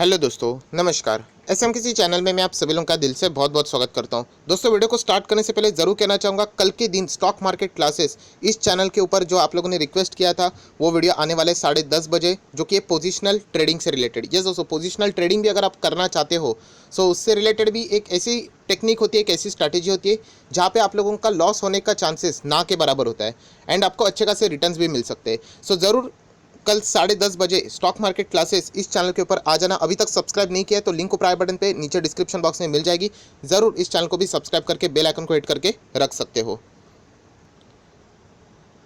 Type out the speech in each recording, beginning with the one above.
Hello दोस्तों, नमस्कार। SM किसी चैनल में मैं आप सभी लोगों का दिल से बहुत बहुत स्वागत करता हूं। दोस्तों, वीडियो को स्टार्ट करने से पहले ज़रूर कहना चाहूँगा, कल के दिन स्टॉक मार्केट क्लासेस इस चैनल के ऊपर जो आप लोगों ने रिक्वेस्ट किया था वो वीडियो आने वाले 10:30 बजे, जो कि पोजिशनल ट्रेडिंग से रिलेटेड। यस दोस्तों, पोजिशनल ट्रेडिंग भी अगर आप करना चाहते हो सो उससे रिलेटेड भी एक ऐसी टेक्निक होती है, एक ऐसी स्ट्रैटेजी होती है जहाँ पे आप लोगों का लॉस होने का चांसेस ना के बराबर होता है एंड आपको अच्छे खासे रिटर्न्स भी मिल सकते हैं। सो ज़रूर कल 10:30 बजे स्टॉक मार्केट क्लासेस इस चैनल के ऊपर आ जाना। अभी तक सब्सक्राइब नहीं किया है तो लिंक ऊपर आई बटन पे नीचे डिस्क्रिप्शन बॉक्स में मिल जाएगी। ज़रूर इस चैनल को भी सब्सक्राइब करके बेल आइकन को हिट करके रख सकते हो।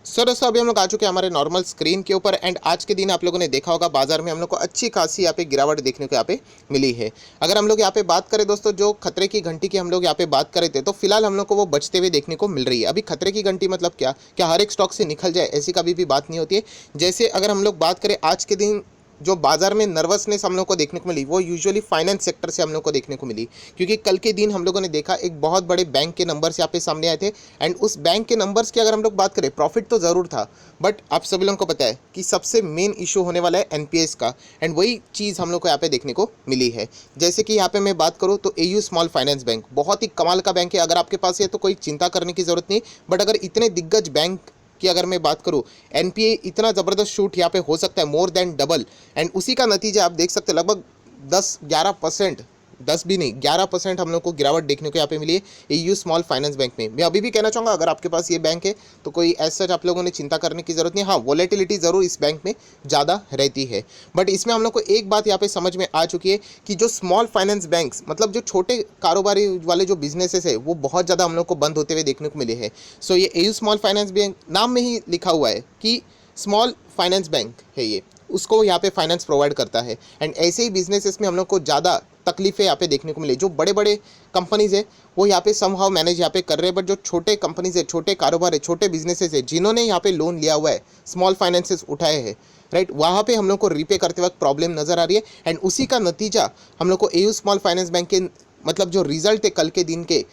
सर दोस्तों, अभी हम लोग आ चुके हैं हमारे नॉर्मल स्क्रीन के ऊपर एंड आज के दिन आप लोगों ने देखा होगा बाजार में हम लोग को अच्छी खासी यहाँ पे गिरावट देखने को यहाँ पे मिली है। अगर हम लोग यहाँ पे बात करें दोस्तों, जो खतरे की घंटी की हम लोग यहाँ पे बात करे थे तो फिलहाल हम लोग को वो बचते हुए देखने को मिल रही है। अभी खतरे की घंटी मतलब क्या क्या हर एक स्टॉक से निकल जाए ऐसी कभी भी बात नहीं होती है। जैसे अगर हम लोग बात करें आज के दिन जो बाजार में नर्वसनेस हम लोग को देखने को मिली वो यूजुअली फाइनेंस सेक्टर से हम लोग को देखने को मिली, क्योंकि कल के दिन हम लोगों ने देखा एक बहुत बड़े बैंक के नंबर्स यहाँ पे सामने आए थे एंड उस बैंक के नंबर्स की अगर हम लोग बात करें प्रॉफिट तो ज़रूर था, बट आप सभी लोगों को पता है कि सबसे मेन इशू होने वाला है एनपीएस का एंड वही चीज़ हम लोग को यहाँ पे देखने को मिली है। जैसे कि यहाँ पे मैं बात करूँ तो एयू स्मॉल फाइनेंस बैंक बहुत ही कमाल का बैंक है। अगर आपके पास है तो कोई चिंता करने की ज़रूरत नहीं, बट अगर इतने दिग्गज बैंक कि अगर मैं बात करूं एनपीए इतना ज़बरदस्त शूट यहाँ पे हो सकता है, मोर देन डबल, एंड उसी का नतीजा आप देख सकते हैं लगभग 10-11%, 10 भी नहीं 11% हम लोग को गिरावट देखने को यहाँ पे मिली है एयू स्मॉल फाइनेंस बैंक में। मैं अभी भी कहना चाहूँगा अगर आपके पास ये बैंक है तो कोई ऐसा सच आप लोगों ने चिंता करने की ज़रूरत नहीं। हाँ, वॉलेटिलिटी ज़रूर इस बैंक में ज़्यादा रहती है, बट इसमें हम लोग को एक बात यहाँ पे समझ में आ चुकी है कि जो स्मॉल फाइनेंस बैंक्स मतलब जो छोटे कारोबारी वाले जो बिजनेसेस है वो बहुत ज़्यादा हम लोग को बंद होते हुए देखने को मिले हैं। सो ये एयू स्मॉल फाइनेंस बैंक नाम में ही लिखा हुआ है कि स्मॉल फाइनेंस बैंक है, ये उसको यहाँ पे फाइनेंस प्रोवाइड करता है एंड ऐसे ही बिजनेसेस में हम लोग को ज़्यादा तकलीफें यहाँ पे देखने को मिली। जो बड़े बड़े कंपनीज है वो यहाँ पे समहाउ मैनेज यहाँ पे कर रहे हैं, बट जो छोटे कंपनीज है, छोटे कारोबार है, छोटे बिजनेसेस है जिन्होंने यहाँ पे लोन लिया हुआ है, स्मॉल फाइनेंसेस उठाए हैं, राइट, वहाँ पे हम लोग को रीपे करते वक्त प्रॉब्लम नज़र आ रही है एंड उसी का नतीजा हम लोग को एयू स्मॉल फाइनेंस बैंक के मतलब जो रिजल्ट है कल के दिन के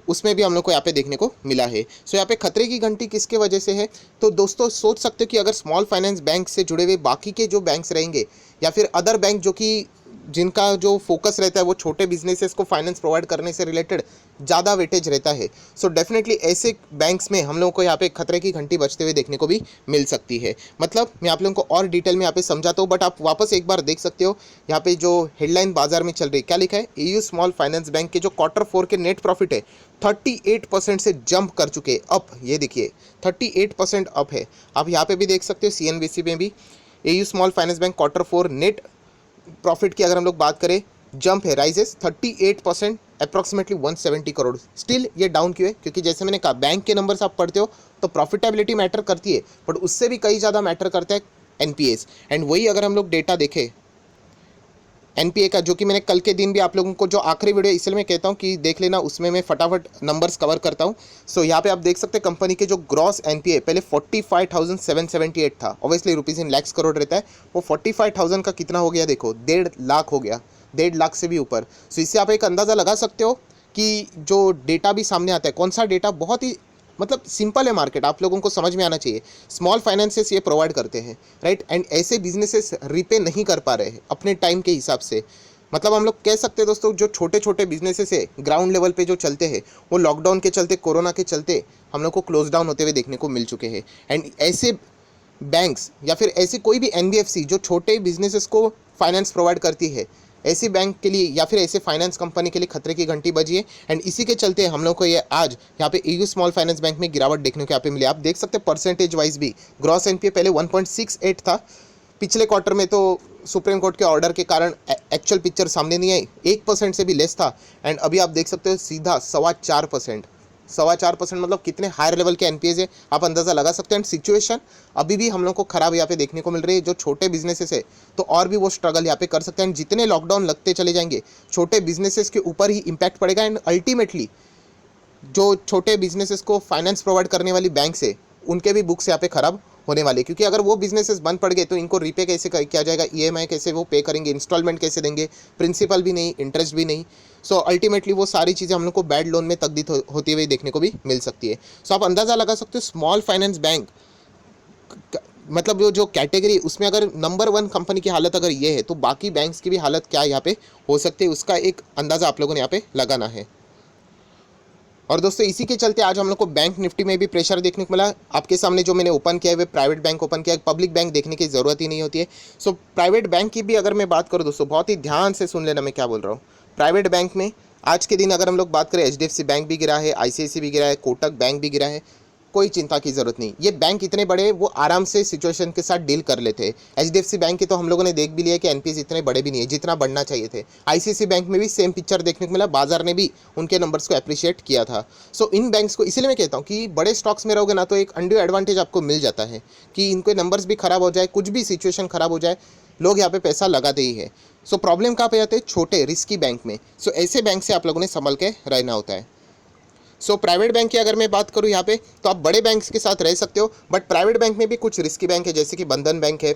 उसमें भी हम लोग को यहाँ पे देखने को मिला है। सो यहाँ पे खतरे की घंटी किसके वजह से है तो दोस्तों सोच सकते हो कि अगर स्मॉल फाइनेंस बैंक से जुड़े हुए बाकी के जो बैंक्स रहेंगे या फिर अदर बैंक जो कि जिनका जो फोकस रहता है वो छोटे बिजनेसेस को फाइनेंस प्रोवाइड करने से रिलेटेड ज़्यादा वेटेज रहता है, सो डेफिनेटली ऐसे बैंक्स में हम लोगों को यहाँ पे खतरे की घंटी बजते हुए देखने को भी मिल सकती है। मतलब मैं आप लोगों को और डिटेल में यहाँ पे समझाता हूँ, बट आप वापस एक बार देख सकते हो यहाँ पे जो हेडलाइन बाजार में चल रही है क्या लिखा है, एयू स्मॉल फाइनेंस बैंक के जो Q4 के नेट प्रॉफिट है 38% से जंप कर चुके, अप, ये देखिए 38% अप है। आप यहाँ पे भी देख सकते हो सीएनबीसी में भी AU small finance bank Q4 net profit की अगर हम लोग बात करें जंप है, राइजेस 38%, अप्रॉक्सीमेटली 170 करोड़। स्टिल ये डाउन क्यों है, क्योंकि जैसे मैंने कहा बैंक के नंबर्स आप पढ़ते हो तो प्रॉफिटेबिलिटी मैटर करती है, बट उससे भी कई ज़्यादा मैटर करता है एनपीएस एंड वही अगर हम लोग डेटा देखें एनपीए का, जो कि मैंने कल के दिन भी आप लोगों को जो आखिरी वीडियो इसलिए मैं कहता हूँ कि देख लेना, उसमें मैं फटाफट नंबर्स कवर करता हूँ। सो यहाँ पे आप देख सकते हैं कंपनी के जो ग्रॉस एनपीए पहले 45,778 था, obviously rupees in lakhs crore रहता है, वो 45,000 का कितना हो गया देखो, 1.5 लाख हो गया, 1.5 लाख से भी ऊपर। सो इससे आप एक अंदाज़ा लगा सकते हो कि जो डेटा भी सामने आता है, कौन सा डेटा, बहुत ही मतलब सिंपल है, मार्केट आप लोगों को समझ में आना चाहिए। स्मॉल फाइनेंसेस ये प्रोवाइड करते हैं, राइट, एंड ऐसे बिजनेसेस रीपे नहीं कर पा रहे हैं अपने टाइम के हिसाब से। मतलब हम लोग कह सकते हैं दोस्तों जो छोटे छोटे बिजनेसेस है ग्राउंड लेवल पे जो चलते हैं वो लॉकडाउन के चलते, कोरोना के चलते हम लोग को क्लोज डाउन होते हुए देखने को मिल चुके हैं एंड ऐसे बैंक्स या फिर ऐसी कोई भी एनबीएफसी जो छोटे बिजनेसेस को फाइनेंस प्रोवाइड करती है, ऐसी बैंक के लिए या फिर ऐसे फाइनेंस कंपनी के लिए खतरे की घंटी बजी है एंड इसी के चलते हम लोग को ये आज यहाँ पे एयू स्मॉल फाइनेंस बैंक में गिरावट देखने को यहाँ पे मिली। आप देख सकते हैं परसेंटेज वाइज भी ग्रॉस एनपीए पहले 1.68 था, पिछले क्वार्टर में तो सुप्रीम कोर्ट के ऑर्डर के कारण एक्चुअल पिक्चर सामने नहीं आई, 1% से भी लेस था एंड अभी आप देख सकते हो सीधा 4.25%, 4.25% मतलब कितने हायर लेवल के एनपीएज है आप अंदाज़ा लगा सकते हैं। एंड सिचुएशन अभी भी हम लोग को खराब यहाँ पे देखने को मिल रही है। जो छोटे बिजनेसेस है तो और भी वो स्ट्रगल यहाँ पे कर सकते हैं, जितने लॉकडाउन लगते चले जाएंगे छोटे बिजनेसेस के ऊपर ही इम्पैक्ट पड़ेगा एंड अल्टीमेटली जो छोटे बिजनेसेस को फाइनेंस प्रोवाइड करने वाली बैंक्स है उनके भी बुक्स यहाँ पे खराब होने वाली, क्योंकि अगर वो बिजनेसेस बंद पड़ गए तो इनको रीपे कैसे किया जाएगा, ईएमआई कैसे वो पे करेंगे, इंस्टॉलमेंट कैसे देंगे, प्रिंसिपल भी नहीं, इंटरेस्ट भी नहीं। सो अल्टीमेटली वो सारी चीज़ें हम लोग को बैड लोन में तब्दील होती हुई देखने को भी मिल सकती है। सो आप अंदाज़ा लगा सकते हो स्मॉल फाइनेंस बैंक मतलब वो जो कैटेगरी उसमें अगर नंबर 1 कंपनी की हालत अगर ये है तो बाकी बैंक्स की भी हालत क्या यहाँ पे हो सकती है, उसका एक अंदाज़ा आप लोगों ने यहाँ पे लगाना है। और दोस्तों इसी के चलते आज हम लोग को बैंक निफ्टी में भी प्रेशर देखने को मिला। आपके सामने जो मैंने ओपन किया है वे प्राइवेट बैंक ओपन किया है, पब्लिक बैंक देखने की ज़रूरत ही नहीं होती है। सो प्राइवेट बैंक की भी अगर मैं बात करूँ दोस्तों, बहुत ही ध्यान से सुन लेना मैं क्या बोल रहा हूँ। प्राइवेट बैंक में आज के दिन अगर हम लोग बात करें, एचडीएफसी बैंक भी गिरा है, आईसीआईसीआई भी गिरा है, कोटक बैंक भी गिरा है। कोई चिंता की ज़रूरत नहीं, ये बैंक इतने बड़े वो आराम से सिचुएशन के साथ डील कर लेते हैं। एचडीएफसी बैंक की तो हम लोगों ने देख भी लिया कि एनपीएस इतने बड़े भी नहीं है जितना बढ़ना चाहिए थे। आईसीआईसीआई बैंक में भी सेम पिक्चर देखने को मिला, बाजार ने भी उनके नंबर्स को अप्रिशिएट किया था। सो इन बैंक्स को इसीलिए मैं कहता हूँ कि बड़े स्टॉक्स में रहोगे ना तो एक अनड्यू एडवांटेज आपको मिल जाता है कि इनके नंबर्स भी खराब हो जाए, कुछ भी सिचुएशन खराब हो जाए, लोग यहाँ पे पैसा लगाते ही है। सो प्रॉब्लम कहाँ पे आते हैं, छोटे रिस्की बैंक में। सो ऐसे बैंक से आप लोगों ने संभल के रहना होता है। सो प्राइवेट बैंक की अगर मैं बात करूँ यहाँ पे, तो आप बड़े बैंक्स के साथ रह सकते हो, बट प्राइवेट बैंक में भी कुछ रिस्की बैंक है, जैसे कि बंधन बैंक है,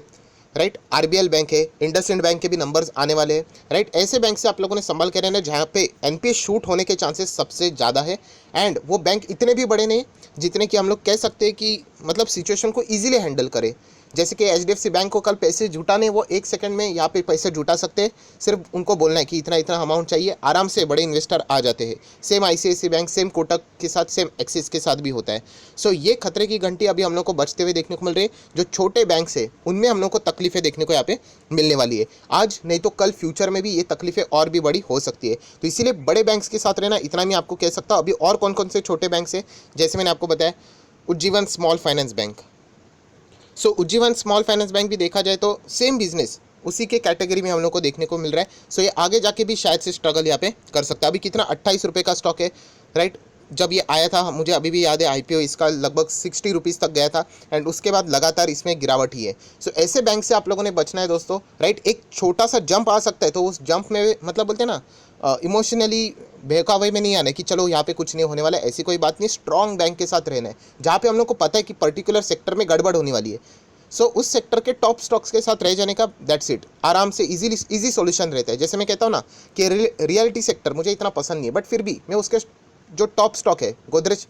राइट, आरबीएल बैंक है, इंडसइंड बैंक के भी नंबर्स आने वाले हैं, राइट। ऐसे बैंक से आप लोगों ने संभल के रहना जहाँ पे एनपीए शूट होने के चांसेस सबसे ज़्यादा है। एंड वो बैंक इतने भी बड़े नहीं जितने कि हम लोग कह सकते हैं कि मतलब सिचुएशन को ईजिली हैंडल करे। जैसे कि एचडीएफसी बैंक को कल पैसे जुटाने, वो 1 सेकंड में यहाँ पे पैसे जुटा सकते हैं। सिर्फ उनको बोलना है कि इतना इतना अमाउंट चाहिए, आराम से बड़े इन्वेस्टर आ जाते हैं। Same ICICI bank, same Kotak के साथ, सेम एक्सिस के साथ भी होता है। सो ये खतरे की घंटी अभी हम लोग को बचते हुए देखने को मिल रही है। जो छोटे बैंक है उनमें हम लोग को तकलीफें देखने को यहाँ पे मिलने वाली है आज, नहीं तो कल फ्यूचर में भी ये तकलीफें और भी बड़ी हो सकती है। तो इसीलिए बड़े बैंक्स के साथ रहना, इतना मैं आपको कह सकता हूँ। अभी और कौन कौन से छोटे बैंक है, जैसे मैंने आपको बताया उज्जीवन स्मॉल फाइनेंस बैंक। सो उज्जीवन स्मॉल फाइनेंस बैंक भी देखा जाए तो सेम बिजनेस उसी के कैटेगरी में हम लोग को देखने को मिल रहा है। सो ये आगे जाके भी शायद से स्ट्रगल यहाँ पे कर सकता है। अभी कितना 28 रुपये का स्टॉक है, राइट। जब ये आया था मुझे अभी भी याद है, आईपीओ इसका लगभग 60 रुपीज़ तक गया था एंड उसके बाद लगातार इसमें गिरावट ही है। सो ऐसे बैंक से आप लोगों ने बचना है दोस्तों, राइट। एक छोटा सा जंप आ सकता है तो उस जंप में मतलब बोलते हैं ना इमोशनली बहकावे में नहीं आना कि चलो यहाँ पे कुछ नहीं होने वाला है, ऐसी कोई बात नहीं। स्ट्रॉन्ग बैंक के साथ रहना है जहाँ पे हम लोग को पता है कि पर्टिकुलर सेक्टर में गड़बड़ होने वाली है। सो उस सेक्टर के टॉप स्टॉक्स के साथ रह जाने का, दैट्स इट। आराम से इजी सॉल्यूशन रहता है। जैसे मैं कहता हूँ ना कि रियलिटी सेक्टर मुझे इतना पसंद नहीं है, बट फिर भी मैं उसके जो टॉप स्टॉक है गोदरेज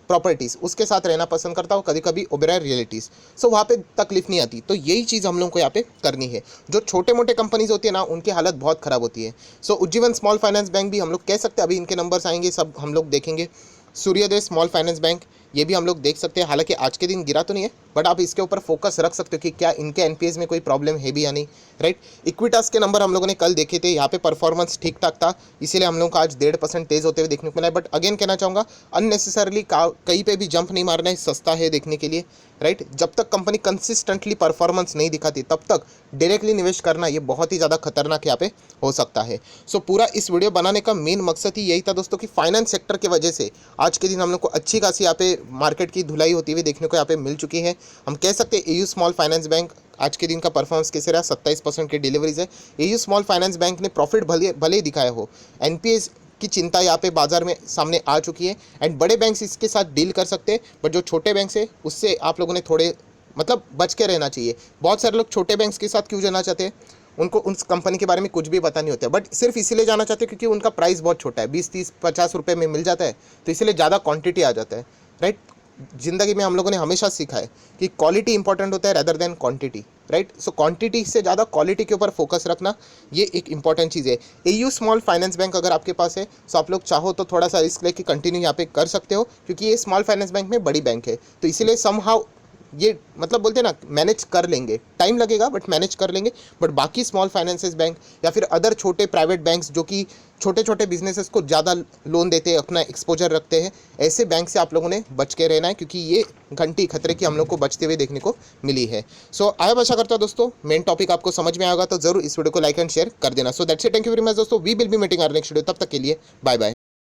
प्रॉपर्टीज़ उसके साथ रहना पसंद करता हूँ, कभी कभी ओबेरॉय रियलिटीज़। सो वहाँ पे तकलीफ नहीं आती। तो यही चीज़ हम लोगों को यहाँ पे करनी है। जो छोटे मोटे कंपनीज होती है ना उनकी हालत बहुत ख़राब होती है। सो उज्जीवन स्मॉल फाइनेंस बैंक भी हम लोग कह सकते हैं, अभी इनके नंबर्स आएंगे सब हम लोग देखेंगे। सूर्योदय स्मॉल फाइनेंस बैंक ये भी हम लोग देख सकते हैं, हालांकि आज के दिन गिरा तो नहीं है, बट आप इसके ऊपर फोकस रख सकते हो कि क्या इनके एनपीएस में कोई प्रॉब्लम है भी या नहीं, राइट। इक्विटास के नंबर हम लोगों ने कल देखे थे, यहाँ पे परफॉर्मेंस ठीक ठाक था, इसीलिए हम लोगों को आज 1.5% तेज होते हुए देखने को मिला है। बट अगेन कहना चाहूँगा, अननेसेसरली कहीं पे भी जंप नहीं मारना है, सस्ता है देखने के लिए, राइट। जब तक कंपनी कंसिस्टेंटली परफॉर्मेंस नहीं दिखाती तब तक डायरेक्टली निवेश करना ये बहुत ही ज़्यादा खतरनाक यहाँ पे हो सकता है। सो पूरा इस वीडियो बनाने का मेन मकसद ही यही था दोस्तों कि फाइनेंस सेक्टर की वजह से आज के दिन हम लोग को अच्छी खासी यहाँ पे मार्केट की धुलाई होती हुई देखने को यहाँ पे मिल चुकी है। हम कह सकते हैं एयू स्मॉल फाइनेंस बैंक आज के दिन का परफॉर्मेंस कैसे रहा, 27% की डिलीवरीज है। एयू स्मॉल फाइनेंस बैंक ने प्रॉफिट भले ही दिखाया हो, एनपीएस की चिंता यहाँ पे बाजार में सामने आ चुकी है एंड बड़े बैंक्स इसके साथ डील कर सकते हैं, बट जो छोटे बैंक्स है उससे आप लोगों ने थोड़े मतलब बच के रहना चाहिए। बहुत सारे लोग छोटे बैंक्स के साथ क्यों जाना चाहते हैं, उनको उस कंपनी के बारे में कुछ भी पता नहीं होता है, बट सिर्फ इसीलिए जाना चाहते हैं क्योंकि उनका प्राइस बहुत छोटा है, 20, 30, 50 रुपये में मिल जाता है, तो इसलिए ज़्यादा क्वांटिटी आ जाता है, राइट। ज़िंदगी में हम लोगों ने हमेशा सीखा है कि क्वालिटी इंपॉर्टेंट होता है rather than quantity, right. So quantity से ज़्यादा क्वालिटी के ऊपर फोकस रखना ये एक इंपॉर्टेंट चीज़ है। एयू स्मॉल फाइनेंस बैंक अगर आपके पास है तो आप लोग चाहो तो थोड़ा सा रिस्क लेके कंटिन्यू यहाँ पे कर सकते हो, क्योंकि ये स्मॉल फाइनेंस बैंक में बड़ी बैंक है, तो इसीलिए समहाउ ये मतलब बोलते हैं ना मैनेज कर लेंगे, टाइम लगेगा बट मैनेज कर लेंगे। बट बाकी स्मॉल फाइनेंसेस बैंक या फिर अदर छोटे प्राइवेट बैंक्स जो कि छोटे छोटे बिजनेसेस को ज़्यादा लोन देते हैं, अपना एक्सपोजर रखते हैं, ऐसे बैंक से आप लोगों ने बच के रहना है, क्योंकि ये घंटी खतरे की हम लोग को बचते हुए देखने को मिली है। सो आई आशा करता हूं दोस्तों मेन टॉपिक आपको समझ में आएगा, तो जरूर इस वीडियो को लाइक एंड शेयर कर देना। So that's it, thank you very much दोस्तों, we will be meeting our next video, तब तक के लिए बाय बाय।